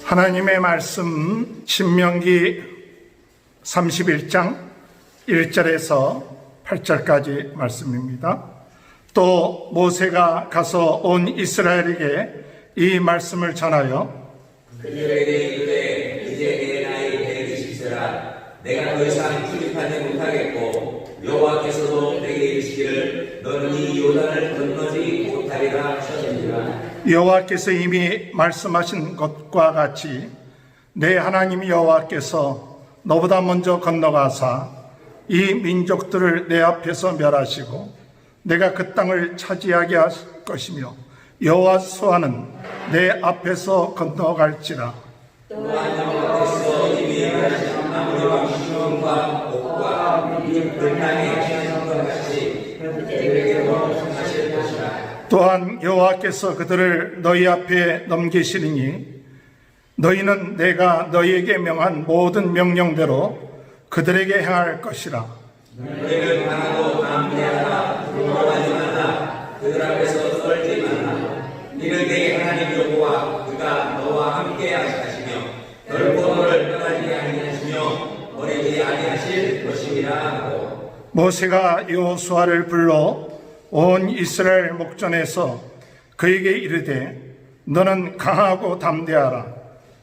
하나님의 말씀 신명기 31장 1절에서 8절까지 말씀입니다. 또 모세가 가서 온 이스라엘에게 이 말씀을 전하여 그들에게 이르되 이제 내 나이 120세라 내가 더 이상 출입하지 못하겠고 여호와께서도 내게 이르시기를 너는 이 요단을 건너지 못하리라 하셨느니라. 여호와께서 이미 말씀하신 것과 같이 내 하나님 여호와께서 너보다 먼저 건너가사 이 민족들을 내 앞에서 멸하시고 내가 그 땅을 차지하게 하실 것이며 여호와께서는 내 앞에서 건너갈지라. 또한 여호와께서 이미 멸하신 아모리 왕 시온과 옥과 그 땅에 하신 것 같이 그들에게도 행하실 것이라. 또한 여호와께서 그들을 너희 앞에 넘기시리니 너희는 내가 너희에게 명한 모든 명령대로 그들에게 행할 것이라. 너희는 강하고 담대하라. 두려워하지 말라. 그들 앞에서 떨지 말라. 이는 내 하나님 여호와 그가 너와 함께 하시며 결코 너를 떠나지 아니하시며 버리지 아니하실 것이니라 하고. 모세가 여호수아를 불러 온 이스라엘 목전에서 그에게 이르되 너는 강하고 담대하라.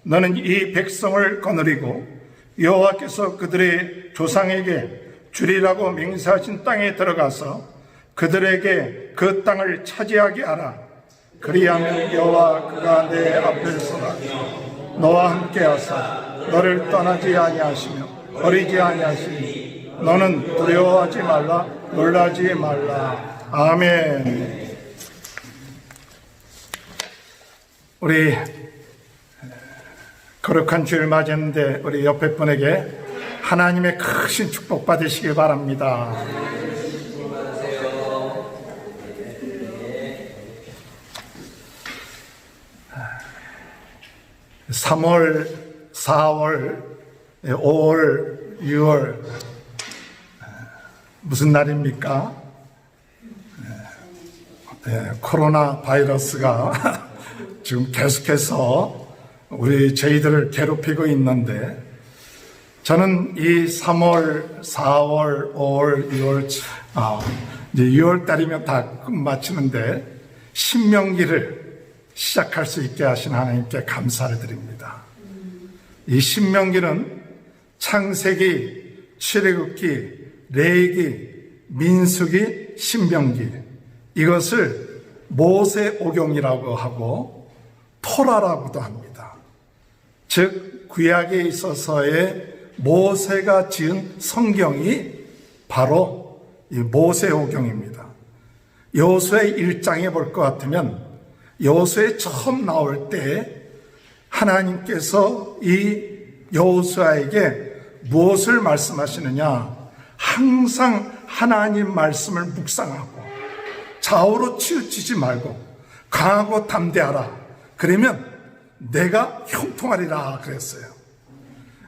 너는 이 백성을 거느리고 여호와께서 그들의 조상에게 주리라고 맹세하신 땅에 들어가서 그들에게 그 땅을 차지하게 하라. 그리하면 여호와 그가 내 앞에 서라 너와 함께 하사 너를 떠나지 아니하시며 버리지 아니하시니 너는 두려워하지 말라 놀라지 말라. 아멘. 우리 거룩한 주일 맞이했는데 우리 옆에 분에게 하나님의 크신 축복 받으시길 바랍니다. 3월, 4월, 5월, 6월 무슨 날입니까? 코로나 바이러스가 지금 계속해서 저희들을 괴롭히고 있는데 저는 이 3월, 4월, 5월, 6월, 이제 6월 달이면 다 마치는데 신명기를 시작할 수 있게 하신 하나님께 감사를 드립니다. 이 신명기는 창세기, 출애굽기, 레위기, 민수기, 신명기 이것을 모세오경이라고 하고 토라라고도 합니다. 즉 구약에 있어서의 모세가 지은 성경이 바로 이 모세오경입니다. 여호수아 1장에 볼 것 같으면 여호수아에 처음 나올 때 하나님께서 이 여호수아에게 무엇을 말씀하시느냐? 항상 하나님 말씀을 묵상하고 좌우로 치우치지 말고 강하고 담대하라. 그러면 내가 형통하리라 그랬어요.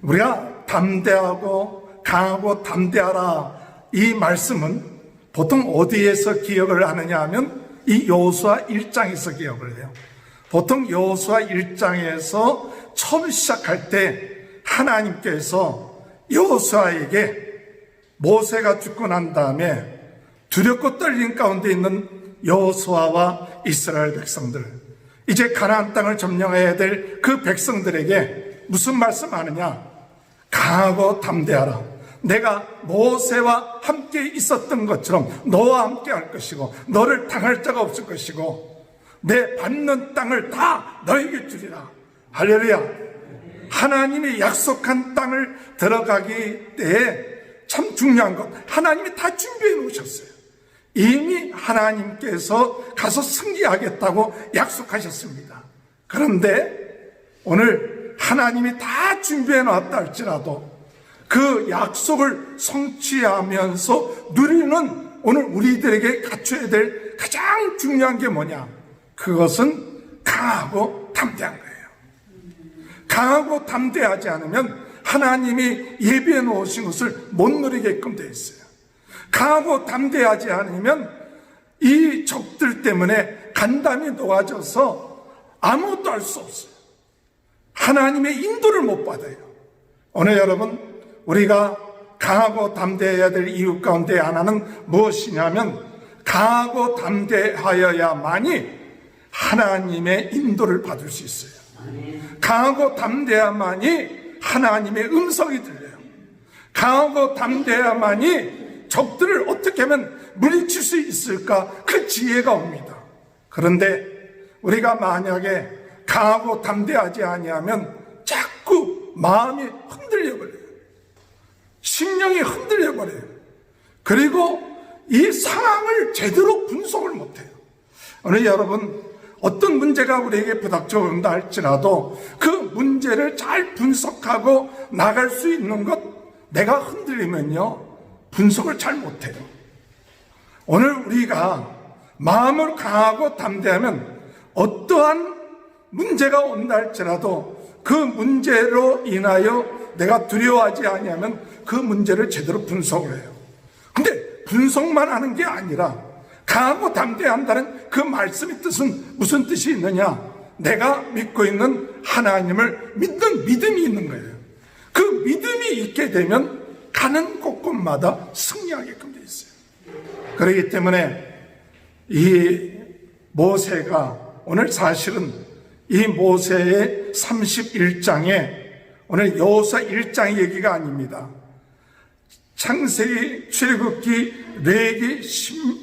우리가 담대하고 강하고 담대하라 이 말씀은 보통 어디에서 기억을 하느냐 하면 이 여호수아 1장에서 기억을 해요. 보통 여호수아 1장에서 처음 시작할 때 하나님께서 여호수아에게 모세가 죽고 난 다음에 두렵고 떨림 가운데 있는 여호수아와 이스라엘 백성들, 이제 가나안 땅을 점령해야 될 그 백성들에게 무슨 말씀하느냐? 강하고 담대하라. 내가 모세와 함께 있었던 것처럼 너와 함께 할 것이고 너를 당할 자가 없을 것이고 내 받는 땅을 다 너에게 주리라. 할렐루야. 하나님이 약속한 땅을 들어가기 때에 참 중요한 것, 하나님이 다 준비해 놓으셨어요. 이미 하나님께서 가서 승리하겠다고 약속하셨습니다. 그런데 오늘 하나님이 다 준비해 놨다 할지라도 그 약속을 성취하면서 누리는 오늘 우리들에게 갖춰야 될 가장 중요한 게 뭐냐? 그것은 강하고 담대한 거예요. 강하고 담대하지 않으면 하나님이 예비해 놓으신 것을 못 누리게끔 되어 있어요. 강하고 담대하지 않으면 이 적들 때문에 간담이 놓아져서 아무것도 할 수 없어요. 하나님의 인도를 못 받아요. 오늘 여러분, 우리가 강하고 담대해야 될 이유 가운데 하나는 무엇이냐면, 강하고 담대하여야만이 하나님의 인도를 받을 수 있어요. 강하고 담대해야만이 하나님의 음성이 들려요. 강하고 담대해야만이 적들을 어떻게 하면 물리칠 수 있을까, 그 지혜가 옵니다. 그런데 우리가 만약에 강하고 담대하지 아니하면 자꾸 마음이 흔들려 버려요. 심령이 흔들려 버려요. 그리고 이 상황을 제대로 분석을 못해요. 오늘 여러분, 어떤 문제가 우리에게 부닥쳐 온다 할지라도 그 문제를 잘 분석하고 나갈 수 있는 것, 내가 흔들리면요 분석을 잘 못해요. 오늘 우리가 마음을 강하고 담대하면 어떠한 문제가 온다 할지라도 그 문제로 인하여 내가 두려워하지 아니하면 그 문제를 제대로 분석을 해요. 근데 분석만 하는 게 아니라 강하고 담대한다는 그 말씀의 뜻은 무슨 뜻이 있느냐? 내가 믿고 있는 하나님을 믿는 믿음이 있는 거예요. 그 믿음이 있게 되면 가는 곳곳마다 승리하게끔 되어 있어요. 그렇기 때문에 이 모세가 오늘 사실은 이 모세의 31장에 오늘 여호수아 1장 얘기가 아닙니다. 창세기, 출애굽기, 레위기,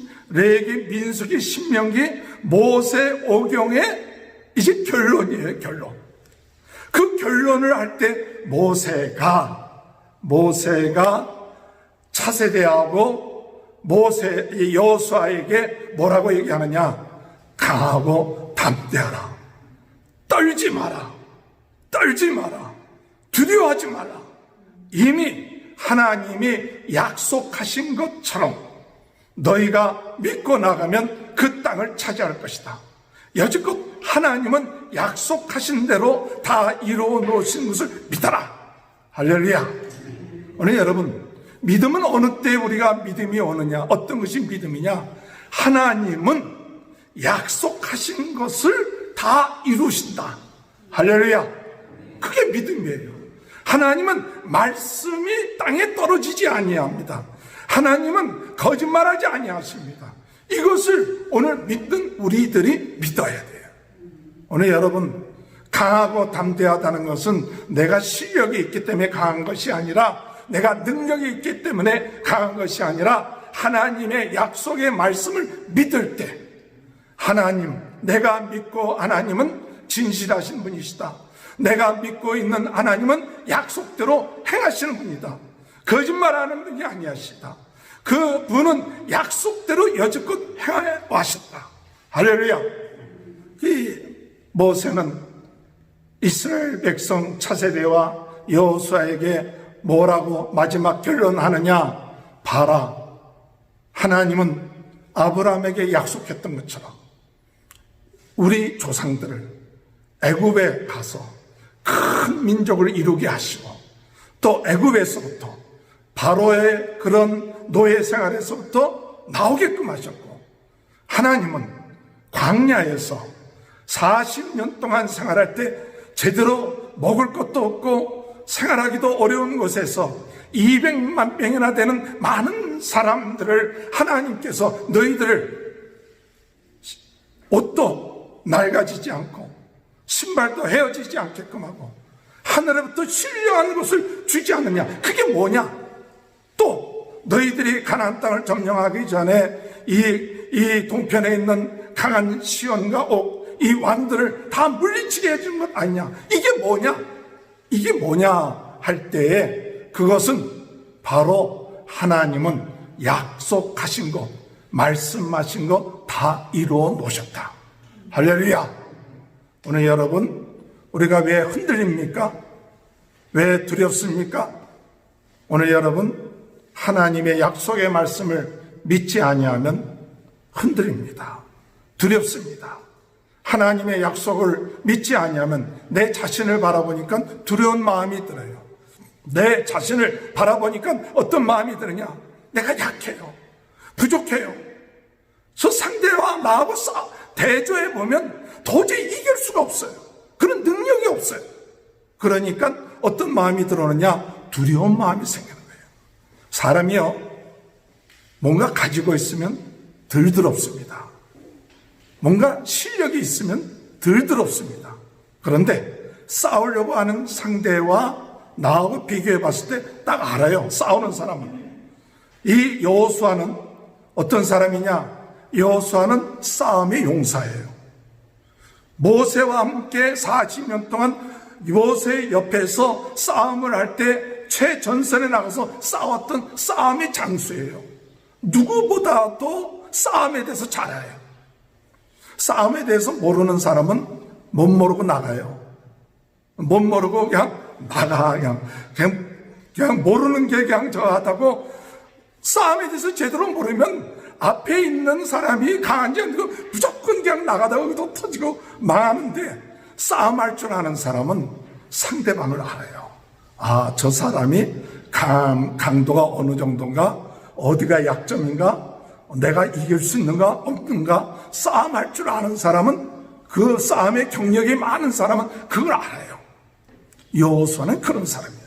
민수기, 신명기, 모세 오경의 이제 결론이에요. 결론. 그 결론을 할 때 모세가 차세대하고 여호수아에게 뭐라고 얘기하느냐? 강하고 담대하라. 떨지 마라. 두려워하지 마라. 이미 하나님이 약속하신 것처럼 너희가 믿고 나가면 그 땅을 차지할 것이다. 여지껏 하나님은 약속하신 대로 다 이루어 놓으신 것을 믿어라. 할렐루야. 오늘 여러분, 믿음은 어느 때 우리가 믿음이 오느냐? 어떤 것이 믿음이냐? 하나님은 약속하신 것을 다 이루신다. 할렐루야. 그게 믿음이에요. 하나님은 말씀이 땅에 떨어지지 아니합니다. 하나님은 거짓말하지 아니하십니다. 이것을 오늘 믿는 우리들이 믿어야 돼요. 오늘 여러분, 강하고 담대하다는 것은 내가 실력이 있기 때문에 강한 것이 아니라, 내가 능력이 있기 때문에 강한 것이 아니라, 하나님의 약속의 말씀을 믿을 때, 하나님, 내가 믿고 하나님은 진실하신 분이시다. 내가 믿고 있는 하나님은 약속대로 행하시는 분이다. 거짓말하는 분이 아니하시다. 그 분은 약속대로 여지껏 행해 왔다. 할렐루야. 이 모세는 이스라엘 백성 차세대와 여호수아에게 뭐라고 마지막 결론하느냐? 봐라, 하나님은 아브라함에게 약속했던 것처럼 우리 조상들을 애굽에 가서 큰 민족을 이루게 하시고, 또 애굽에서부터 바로의 그런 노예 생활에서부터 나오게끔 하셨고, 하나님은 광야에서 40년 동안 생활할 때 제대로 먹을 것도 없고 생활하기도 어려운 곳에서 200만 명이나 되는 많은 사람들을 하나님께서 너희들을 옷도 낡아지지 않고 신발도 헤어지지 않게끔 하고 하늘에부터 신령한 것을 주지 않느냐? 그게 뭐냐? 또 너희들이 가나안 땅을 점령하기 전에 이 동편에 있는 강한 시온과 옥, 이 왕들을 다 물리치게 해준 것 아니냐? 이게 뭐냐 할 때에 그것은 바로 하나님은 약속하신 것, 말씀하신 것 다 이루어 놓으셨다. 할렐루야. 오늘 여러분, 우리가 왜 흔들립니까? 왜 두렵습니까? 오늘 여러분, 하나님의 약속의 말씀을 믿지 아니하면 흔들립니다. 두렵습니다. 하나님의 약속을 믿지 아니하면 내 자신을 바라보니까 두려운 마음이 들어요. 내 자신을 바라보니까 어떤 마음이 드느냐? 내가 약해요. 부족해요. 저 상대와 나하고 대조해 보면 도저히 이길 수가 없어요. 그런 능력이 없어요. 그러니까 어떤 마음이 들어오느냐? 두려운 마음이 생기는 거예요. 사람이요, 뭔가 가지고 있으면 들드럽습니다. 뭔가 실력이 있으면 들드럽습니다. 그런데 싸우려고 하는 상대와 나하고 비교해 봤을 때 딱 알아요. 싸우는 사람은. 이 여호수아는 어떤 사람이냐? 여호수아는 싸움의 용사예요. 모세와 함께 40년 동안 모세 옆에서 싸움을 할 때 최전선에 나가서 싸웠던 싸움의 장수예요. 누구보다도 싸움에 대해서 잘 알아요. 싸움에 대해서 모르는 사람은 못 모르고 나가요. 못 모르고 그냥 나가. 그냥 모르는 게 그냥 저하다고, 싸움에 대해서 제대로 모르면 앞에 있는 사람이 강한지 아니고 무조건 그냥 나가다가 또 터지고 망하는데, 싸움할 줄 아는 사람은 상대방을 알아요. 아, 저 사람이 강도가 어느 정도인가? 어디가 약점인가? 내가 이길 수 있는가? 없는가? 싸움할 줄 아는 사람은, 그 싸움의 경력이 많은 사람은 그걸 알아요. 여호수아는 그런 사람이에요.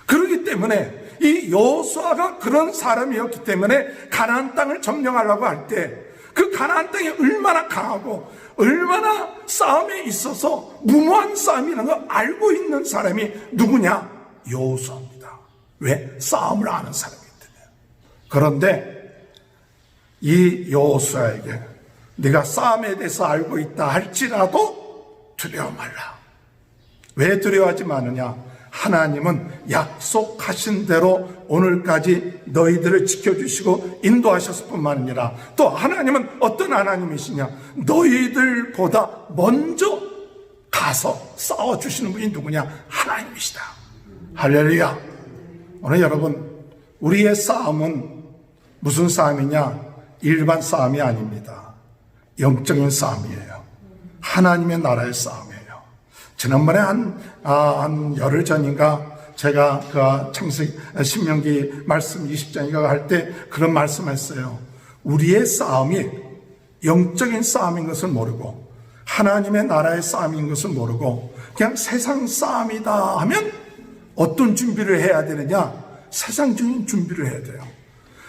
그렇기 때문에 이 여호수아가 그런 사람이었기 때문에 가나안 땅을 점령하려고 할 때 그 가나안 땅이 얼마나 강하고 얼마나 싸움에 있어서 무모한 싸움이라는 걸 알고 있는 사람이 누구냐? 여호수아입니다. 왜? 싸움을 아는 사람이기 때문에. 그런데 이 여호수아에게 네가 싸움에 대해서 알고 있다 할지라도 두려워 말라. 왜 두려워하지 마느냐? 하나님은 약속하신 대로 오늘까지 너희들을 지켜주시고 인도하셨을 뿐만 아니라, 또 하나님은 어떤 하나님이시냐? 너희들보다 먼저 가서 싸워주시는 분이 누구냐? 하나님이시다. 할렐루야. 오늘 여러분, 우리의 싸움은 무슨 싸움이냐? 일반 싸움이 아닙니다. 영적인 싸움이에요. 하나님의 나라의 싸움이에요. 지난번에 한 열흘 전인가 제가 그 창세기 신명기 말씀 20장인가 할 때 그런 말씀했어요. 우리의 싸움이 영적인 싸움인 것을 모르고 하나님의 나라의 싸움인 것을 모르고 그냥 세상 싸움이다 하면 어떤 준비를 해야 되느냐? 세상적인 준비를 해야 돼요.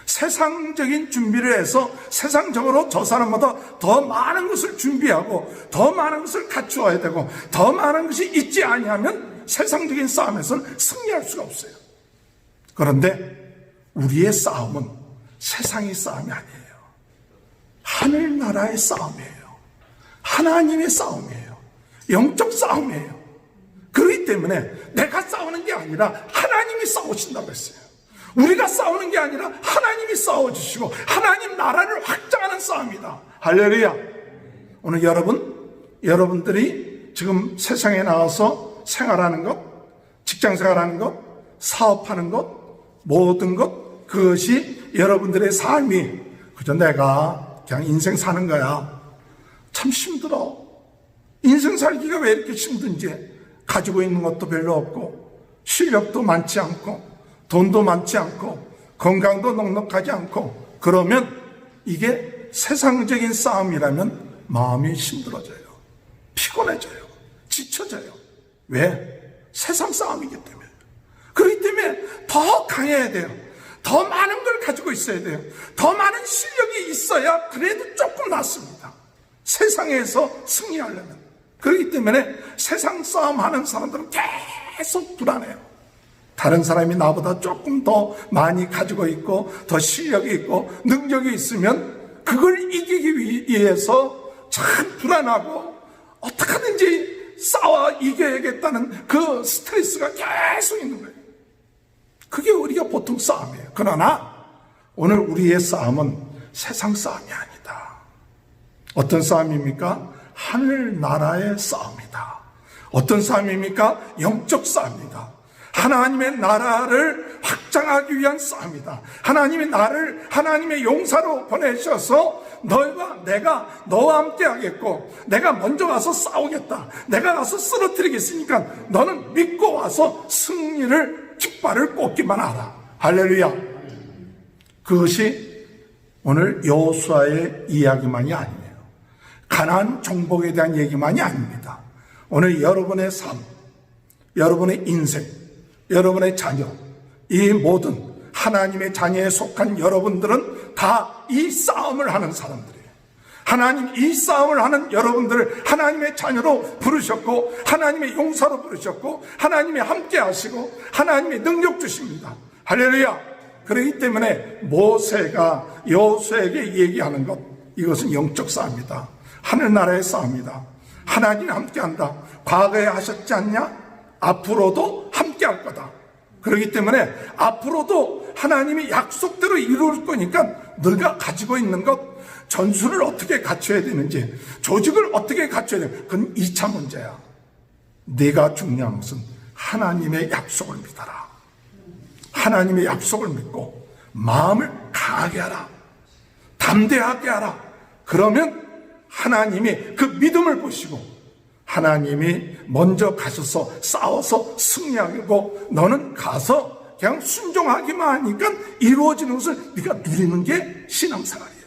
세상적인 준비를 해서 세상적으로 저 사람보다 더 많은 것을 준비하고 더 많은 것을 갖추어야 되고 더 많은 것이 있지 아니하면 세상적인 싸움에서는 승리할 수가 없어요. 그런데 우리의 싸움은 세상의 싸움이 아니에요. 하늘나라의 싸움이에요. 하나님의 싸움이에요. 영적 싸움이에요. 그렇기 때문에 내가 싸우는 게 아니라 하나님이 싸우신다고 했어요. 우리가 싸우는 게 아니라 하나님이 싸워주시고 하나님 나라를 확장하는 싸움이다. 할렐루야. 오늘 여러분들이 지금 세상에 나와서 생활하는 것, 직장생활하는 것, 사업하는 것, 모든 것, 그것이 여러분들의 삶이 그저 내가 그냥 인생 사는 거야. 참 힘들어. 인생 살기가 왜 이렇게 힘든지. 가지고 있는 것도 별로 없고 실력도 많지 않고 돈도 많지 않고 건강도 넉넉하지 않고, 그러면 이게 세상적인 싸움이라면 마음이 힘들어져요. 피곤해져요. 지쳐져요. 왜? 세상 싸움이기 때문에. 그렇기 때문에 더 강해야 돼요. 더 많은 걸 가지고 있어야 돼요. 더 많은 실력이 있어야 그래도 조금 낫습니다. 세상에서 승리하려면. 그렇기 때문에 세상 싸움 하는 사람들은 계속 불안해요. 다른 사람이 나보다 조금 더 많이 가지고 있고 더 실력이 있고 능력이 있으면 그걸 이기기 위해서 참 불안하고 어떻게 하든지 싸워 이겨야겠다는 그 스트레스가 계속 있는 거예요. 그게 우리가 보통 싸움이에요. 그러나 오늘 우리의 싸움은 세상 싸움이 아니다. 어떤 싸움입니까? 하늘나라의 싸움이다. 어떤 싸움입니까? 영적 싸움이다. 하나님의 나라를 확장하기 위한 싸움이다. 하나님의 용사로 보내셔서 내가 너와 함께 하겠고 내가 먼저 가서 싸우겠다. 내가 가서 쓰러뜨리겠으니까 너는 믿고 와서 승리를 깃발을 꽂기만 하라. 할렐루야. 그것이 오늘 여호수아의 이야기만이 아니에요. 가나안 정복에 대한 얘기만이 아닙니다. 오늘 여러분의 삶, 여러분의 인생, 여러분의 자녀, 이 모든 하나님의 자녀에 속한 여러분들은 다 이 싸움을 하는 사람들이에요. 하나님 이 싸움을 하는 여러분들을 하나님의 자녀로 부르셨고, 하나님의 용사로 부르셨고, 하나님이 함께 하시고, 하나님의 능력 주십니다. 할렐루야. 그렇기 때문에 모세가 여호수아에게 얘기하는 것, 이것은 영적 싸움이다. 하늘나라의 싸움이다. 하나님이 함께한다. 과거에 하셨지 않냐? 앞으로도 함께할 거다. 그렇기 때문에 앞으로도 하나님이 약속대로 이룰 거니까 너가 가지고 있는 것, 전술을 어떻게 갖춰야 되는지, 조직을 어떻게 갖춰야 되는지, 그건 2차 문제야. 네가 중요한 것은 하나님의 약속을 믿어라. 하나님의 약속을 믿고 마음을 강하게 하라. 담대하게 하라. 그러면 하나님이 그 믿음을 보시고 하나님이 먼저 가셔서 싸워서 승리하고, 너는 가서 그냥 순종하기만 하니까 이루어지는 것을 네가 누리는 게 신앙생활이에요.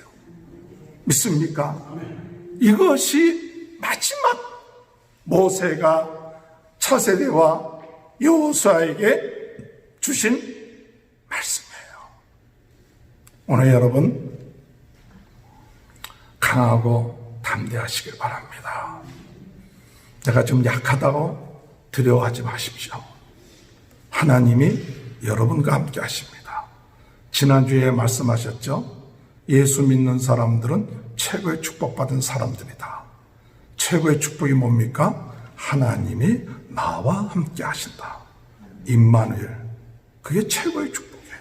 믿습니까? 이것이 마지막 모세가 차세대와 여호수아에게 주신 말씀이에요. 오늘 여러분 강하고 담대하시길 바랍니다. 내가 좀 약하다고 두려워하지 마십시오. 하나님이 여러분과 함께 하십니다. 지난주에 말씀하셨죠? 예수 믿는 사람들은 최고의 축복받은 사람들이다. 최고의 축복이 뭡니까? 하나님이 나와 함께 하신다. 임마누엘. 그게 최고의 축복이에요.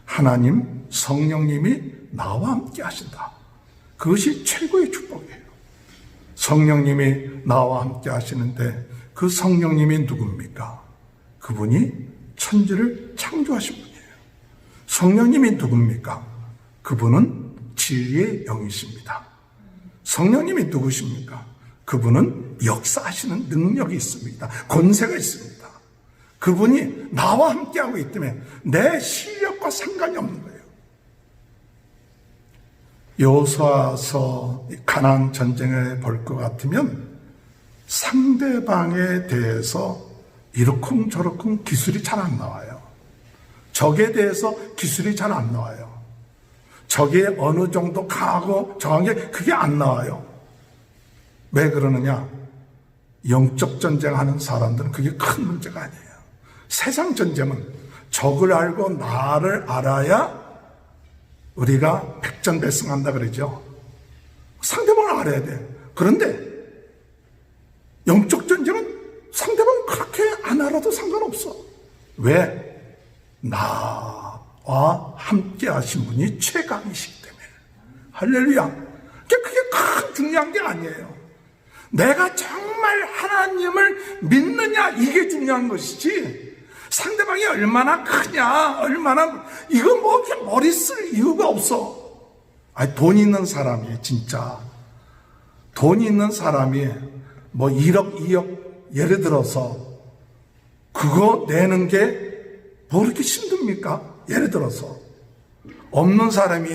하나님 성령님이 나와 함께 하신다. 그것이 최고의 축복이에요. 성령님이 나와 함께 하시는데 그 성령님이 누굽니까? 그분이 천지를 창조하신 분이에요. 성령님이 누굽니까? 그분은 진리의 영이십니다. 성령님이 누구십니까? 그분은 역사하시는 능력이 있습니다. 권세가 있습니다. 그분이 나와 함께하고 있기 때문에 내 실력과 상관이 없는 거예요. 여호수아서 가나안 전쟁을 볼 것 같으면 상대방에 대해서 이러쿵저러쿵 기술이 잘 안 나와요. 적에 대해서 기술이 잘 안 나와요. 적이 어느 정도 강하고 정한 게 그게 안 나와요. 왜 그러느냐? 영적 전쟁하는 사람들은 그게 큰 문제가 아니에요. 세상 전쟁은 적을 알고 나를 알아야 우리가 백전백승한다 그러죠. 상대방을 알아야 돼. 그런데 영적 전쟁은 상대방 그렇게 안 알아도 상관없어. 왜? 나와 함께 하신 분이 최강이시기 때문에. 할렐루야. 그게 큰 중요한 게 아니에요. 내가 정말 하나님을 믿느냐, 이게 중요한 것이지, 상대방이 얼마나 크냐, 얼마나, 이거 뭐 이렇게 머리 쓸 이유가 없어. 아니, 돈 있는 사람이, 진짜. 돈 있는 사람이 뭐 1억, 2억, 예를 들어서, 그거 내는 게 뭐 이렇게 힘듭니까? 예를 들어서. 없는 사람이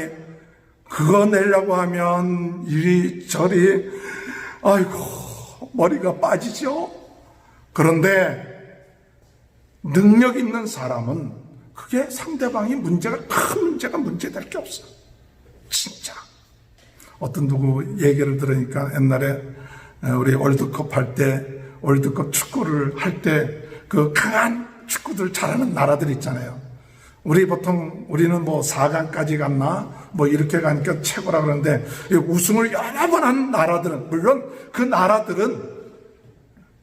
그거 내려고 하면 이리저리, 아이고, 머리가 빠지죠? 그런데 능력 있는 사람은 그게 상대방이 큰 문제가 문제될 게 없어. 진짜. 어떤 누구 얘기를 들으니까 옛날에 우리 월드컵 할 때, 월드컵 축구를 할 때 그 강한 축구들 잘하는 나라들 있잖아요. 우리는 뭐 4강까지 갔나? 뭐 이렇게 가니까 최고라 그러는데, 우승을 여러 번 한 나라들은, 물론 그 나라들은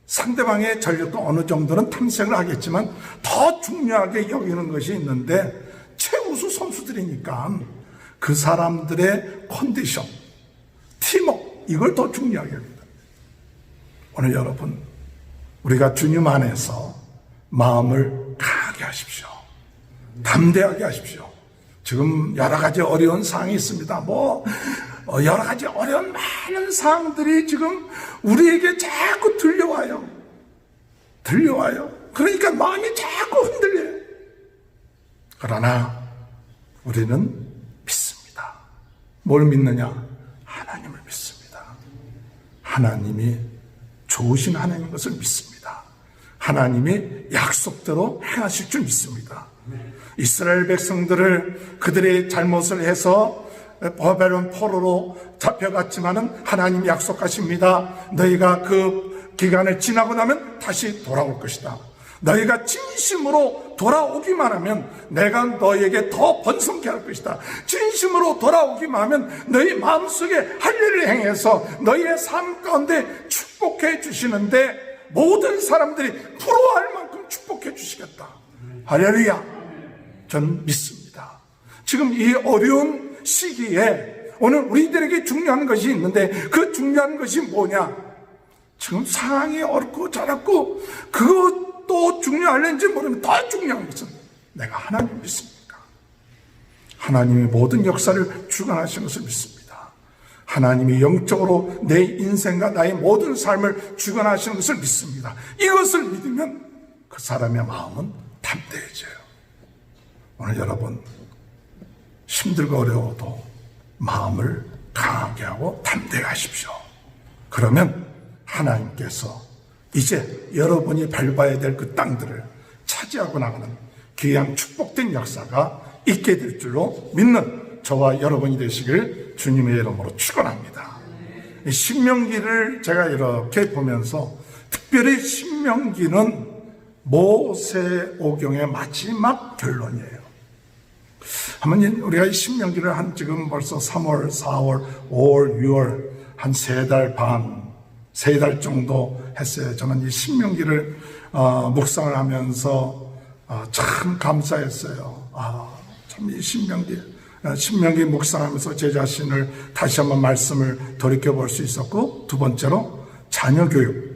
상대방의 전력도 어느 정도는 탐색을 하겠지만 더 중요하게 여기는 것이 있는데, 최우수 선수들이니까 그 사람들의 컨디션, 팀워크, 이걸 더 중요하게 합니다. 오늘 여러분, 우리가 주님 안에서 마음을 강하게 하십시오. 담대하게 하십시오. 지금 여러 가지 어려운 사항이 있습니다. 여러 가지 어려운 많은 사항들이 지금 우리에게 자꾸 들려와요. 그러니까 마음이 자꾸 흔들려요. 그러나 우리는 믿습니다. 뭘 믿느냐? 하나님을 믿습니다. 하나님이 좋으신 하나님인 것을 믿습니다. 하나님이 약속대로 행하실 줄 믿습니다. 이스라엘 백성들을 그들의 잘못을 해서 바벨론 포로로 잡혀갔지만은 하나님이 약속하십니다. 너희가 그 기간을 지나고 나면 다시 돌아올 것이다. 너희가 진심으로 돌아오기만 하면 내가 너희에게 더 번성케 할 것이다. 진심으로 돌아오기만 하면 너희 마음속에 할례를 행해서 너희의 삶 가운데 축복해 주시는데 모든 사람들이 부러워할 만큼 축복해 주시겠다. 할렐루야. 저는 믿습니다. 지금 이 어려운 시기에 오늘 우리들에게 중요한 것이 있는데 그 중요한 것이 뭐냐? 지금 상황이 어렵고 저렵고 그것도 중요할는지 모르면 더 중요한 것은 내가 하나님 믿습니까? 하나님이 모든 역사를 주관하시는 것을 믿습니다. 하나님이 영적으로 내 인생과 나의 모든 삶을 주관하시는 것을 믿습니다. 이것을 믿으면 그 사람의 마음은 담대해져요. 오늘 여러분 힘들고 어려워도 마음을 강하게 하고 담대하십시오. 그러면 하나님께서 이제 여러분이 밟아야 될 그 땅들을 차지하고 나가는 귀한 축복된 역사가 있게 될 줄로 믿는 저와 여러분이 되시길 주님의 이름으로 축원합니다. 신명기를 제가 이렇게 보면서 특별히 신명기는 모세오경의 마지막 결론이에요. 한번 우리가 이 신명기를 한 지금 벌써 3월, 4월, 5월, 6월 한 3달 반, 3달 정도 했어요. 저는 이 신명기를 묵상을 하면서 참 감사했어요. 참 이 신명기 묵상하면서 제 자신을 다시 한번 말씀을 돌이켜볼 수 있었고, 두 번째로 자녀교육.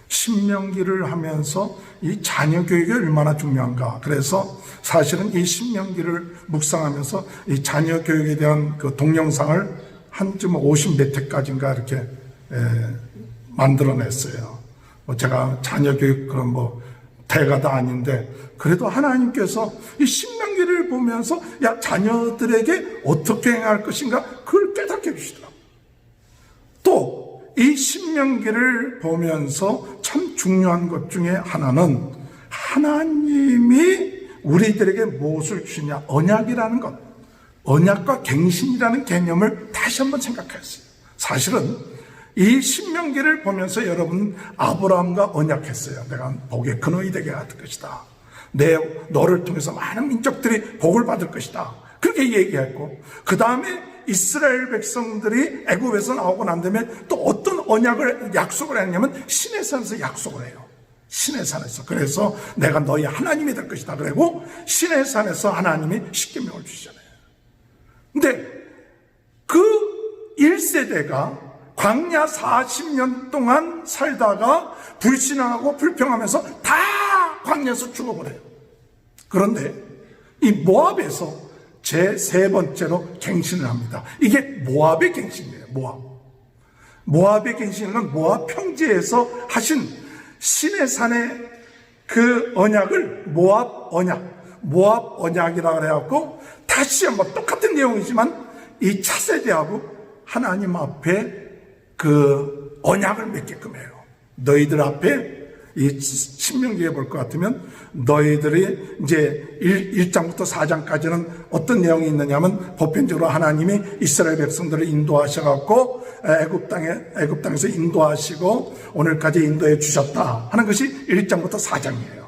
신명기를 하면서 이 자녀교육이 얼마나 중요한가. 그래서 사실은 이 신명기를 묵상하면서 이 자녀교육에 대한 그 동영상을 한 좀 50몇 회까지인가 이렇게 만들어냈어요. 제가 자녀교육 그런 대가도 아닌데 그래도 하나님께서 이 신명기를 보면서 야 자녀들에게 어떻게 행할 것인가 그걸 깨닫게 해주시더라고요. 또 이 신명기를 보면서 참 중요한 것 중에 하나는 하나님이 우리들에게 무엇을 주냐 언약이라는 것, 언약과 갱신이라는 개념을 다시 한번 생각했어요. 사실은 이 신명기를 보면서 여러분 아브라함과 언약했어요. 내가 복의 근원이 되게 할 것이다. 너를 통해서 많은 민족들이 복을 받을 것이다. 그렇게 얘기했고 그 다음에 이스라엘 백성들이 애굽에서 나오고 난 다음에 또 어떤 언약을 약속을 했냐면 시내산에서 약속을 해요. 시내산에서. 그래서 내가 너희 하나님이 될 것이다. 그리고 시내산에서 하나님이 십계명을 주시잖아요. 근데 그 1세대가 광야 40년 동안 살다가 불신앙하고 불평하면서 다 광야에서 죽어버려요. 그런데 이 모압에서 제 세 번째로 갱신을 합니다. 이게 모압의 갱신이에요. 모압의 갱신은 모압 평지에서 하신 시내산의 그 언약을 모압 언약이라고 해갖고 다시 한번 똑같은 내용이지만 이 차세대하고 하나님 앞에 그 언약을 맺게끔 해요. 너희들 앞에 이 신명기에 볼 것 같으면 너희들이 이제 1장부터 4장까지는 어떤 내용이 있느냐면 보편적으로 하나님이 이스라엘 백성들을 인도하셔갖고 애굽 땅에서 인도하시고 오늘까지 인도해 주셨다 하는 것이 1장부터 4장이에요.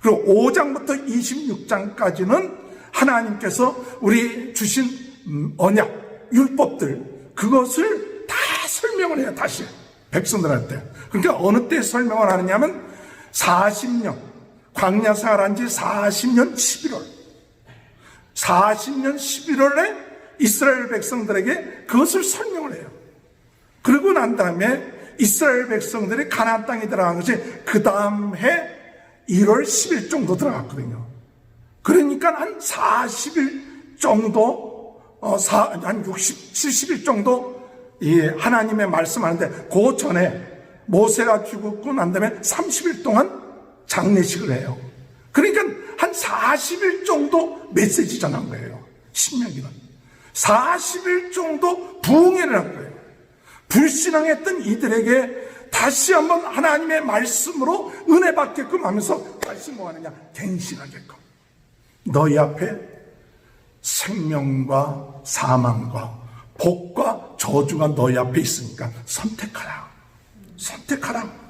그리고 5장부터 26장까지는 하나님께서 우리 주신 언약, 율법들 그것을 다 설명을 해요. 다시 백성들한테. 그러니까 어느 때 설명을 하느냐면 40년 광야 생활한 지 40년 11월에 이스라엘 백성들에게 그것을 설명을 해요. 그러고 난 다음에 이스라엘 백성들이 가나안 땅에 들어간 것이 그 다음 해 1월 10일 정도 들어갔거든요. 그러니까 한 40일 정도 한 60, 70일 정도 이 하나님의 말씀하는데 그 전에 모세가 죽고 난 다음에 30일 동안 장례식을 해요. 그러니까 한 40일 정도 메시지 전한 거예요. 신명기는 40일 정도 부흥회를 한 거예요. 불신앙했던 이들에게 다시 한번 하나님의 말씀으로 은혜 받게끔 하면서 다시 뭐 하느냐? 갱신하게끔. 너희 앞에 생명과 사망과 복과 저주가 너희 앞에 있으니까 선택하라. 선택하라.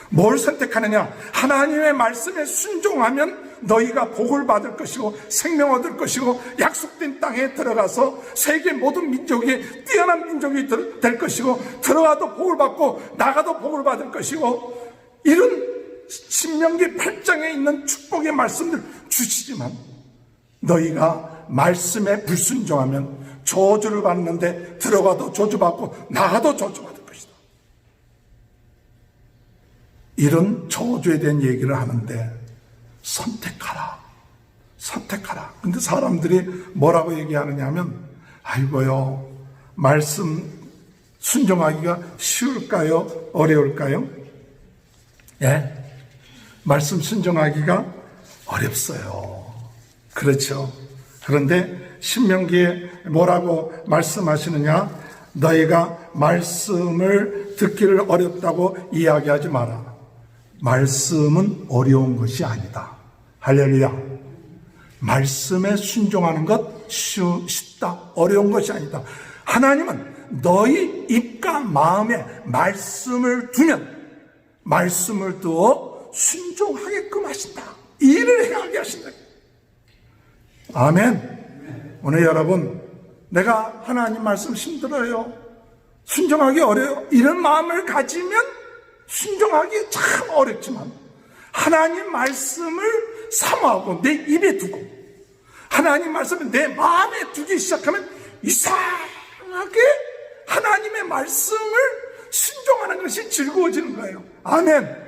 뭘 선택하느냐? 하나님의 말씀에 순종하면 너희가 복을 받을 것이고 생명 얻을 것이고 약속된 땅에 들어가서 세계 모든 민족이 뛰어난 민족이 될 것이고 들어가도 복을 받고 나가도 복을 받을 것이고 이런 신명기 8장에 있는 축복의 말씀들 주시지만 너희가 말씀에 불순종하면 저주를 받는데 들어가도 저주받고 나가도 저주받을 것이다. 이런 저주에 대한 얘기를 하는데 선택하라. 선택하라. 근데 사람들이 뭐라고 얘기하느냐 하면 아이고요, 말씀 순종하기가 쉬울까요? 어려울까요? 예? 말씀 순종하기가 어렵어요. 그렇죠. 그런데 신명기에 뭐라고 말씀하시느냐? 너희가 말씀을 듣기를 어렵다고 이야기하지 마라. 말씀은 어려운 것이 아니다. 할렐루야. 말씀에 순종하는 것 쉽다. 어려운 것이 아니다. 하나님은 너희 입과 마음에 말씀을 두면 말씀을 두어 순종하게끔 하신다. 일을 행하게 하신다. 아멘. 오늘 여러분, 내가 하나님 말씀 힘들어요, 순종하기 어려워요, 이런 마음을 가지면 순종하기 참 어렵지만 하나님 말씀을 사모하고 내 입에 두고 하나님 말씀을 내 마음에 두기 시작하면 이상하게 하나님의 말씀을 순종하는 것이 즐거워지는 거예요. 아멘.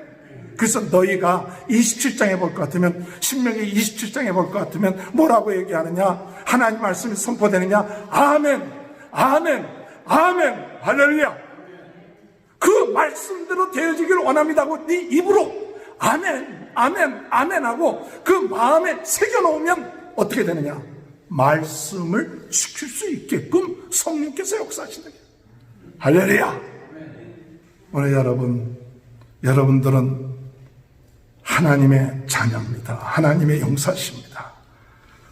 그래서 너희가 27장에 볼 것 같으면, 신명기 27장에 볼 것 같으면 뭐라고 얘기하느냐? 하나님 말씀이 선포되느냐? 아멘, 아멘, 아멘, 할렐루야. 그 말씀대로 되어지기를 원합니다 하고 네 입으로 아멘, 아멘, 아멘 하고 그 마음에 새겨놓으면 어떻게 되느냐? 말씀을 지킬 수 있게끔 성령께서 역사하신다. 할렐루야. 오늘 여러분들은 하나님의 자녀입니다. 하나님의 용사십니다.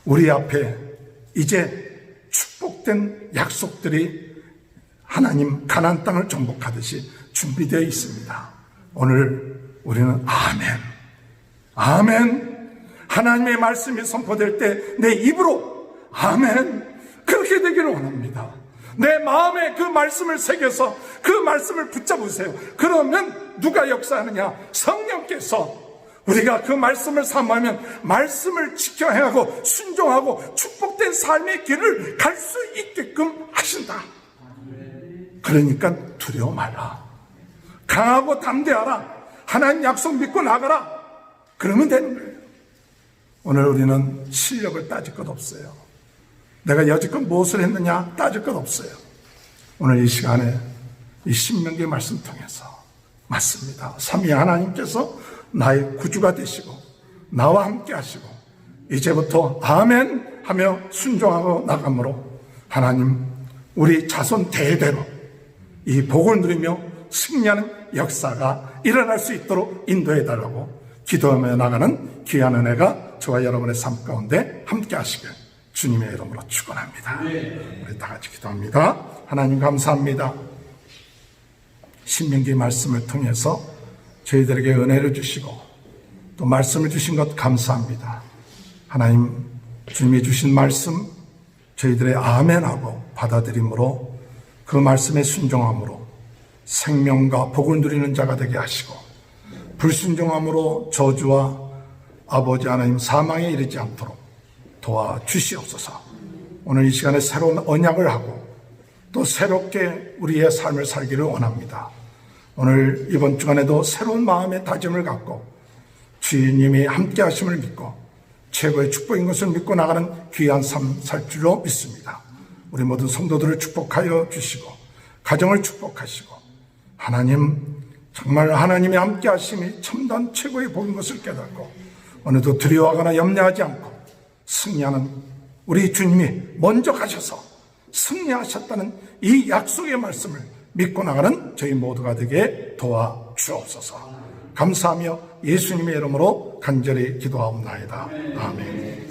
우리 앞에 이제 축복된 약속들이 하나님 가나안 땅을 정복하듯이 준비되어 있습니다. 오늘 우리는 아멘, 아멘, 하나님의 말씀이 선포될 때 내 입으로 아멘, 그렇게 되기를 원합니다. 내 마음에 그 말씀을 새겨서 그 말씀을 붙잡으세요. 그러면 누가 역사하느냐? 성령께서. 우리가 그 말씀을 사모하면 말씀을 지켜 행하고 순종하고 축복된 삶의 길을 갈 수 있게끔 하신다. 그러니까 두려워 말라. 강하고 담대하라. 하나님 약속 믿고 나가라. 그러면 되는 거예요. 오늘 우리는 실력을 따질 것 없어요. 내가 여지껏 무엇을 했느냐 따질 것 없어요. 오늘 이 시간에 이 신명기 말씀 통해서 맞습니다. 삼위 하나님께서 나의 구주가 되시고 나와 함께 하시고 이제부터 아멘 하며 순종하고 나감으로 하나님 우리 자손 대대로 이 복을 누리며 승리하는 역사가 일어날 수 있도록 인도해 달라고 기도하며 나가는 귀한 은혜가 저와 여러분의 삶 가운데 함께 하시길 주님의 이름으로 축원합니다. 우리 다 같이 기도합니다. 하나님 감사합니다. 신명기 말씀을 통해서 저희들에게 은혜를 주시고 또 말씀을 주신 것 감사합니다. 하나님 주님이 주신 말씀 저희들의 아멘하고 받아들임으로 그 말씀에 순종함으로 생명과 복을 누리는 자가 되게 하시고 불순종함으로 저주와 아버지 하나님 사망에 이르지 않도록 도와주시옵소서. 오늘 이 시간에 새로운 언약을 하고 또 새롭게 우리의 삶을 살기를 원합니다. 오늘 이번 주간에도 새로운 마음의 다짐을 갖고 주님이 함께 하심을 믿고 최고의 축복인 것을 믿고 나가는 귀한 삶 살 줄로 믿습니다. 우리 모든 성도들을 축복하여 주시고 가정을 축복하시고 하나님 정말 하나님의 함께 하심이 첨단 최고의 복인 것을 깨닫고 오늘도 두려워하거나 염려하지 않고 승리하는 우리 주님이 먼저 가셔서 승리하셨다는 이 약속의 말씀을 믿고 나가는 저희 모두가 되게 도와주옵소서. 감사하며 예수님의 이름으로 간절히 기도하옵나이다. 아멘.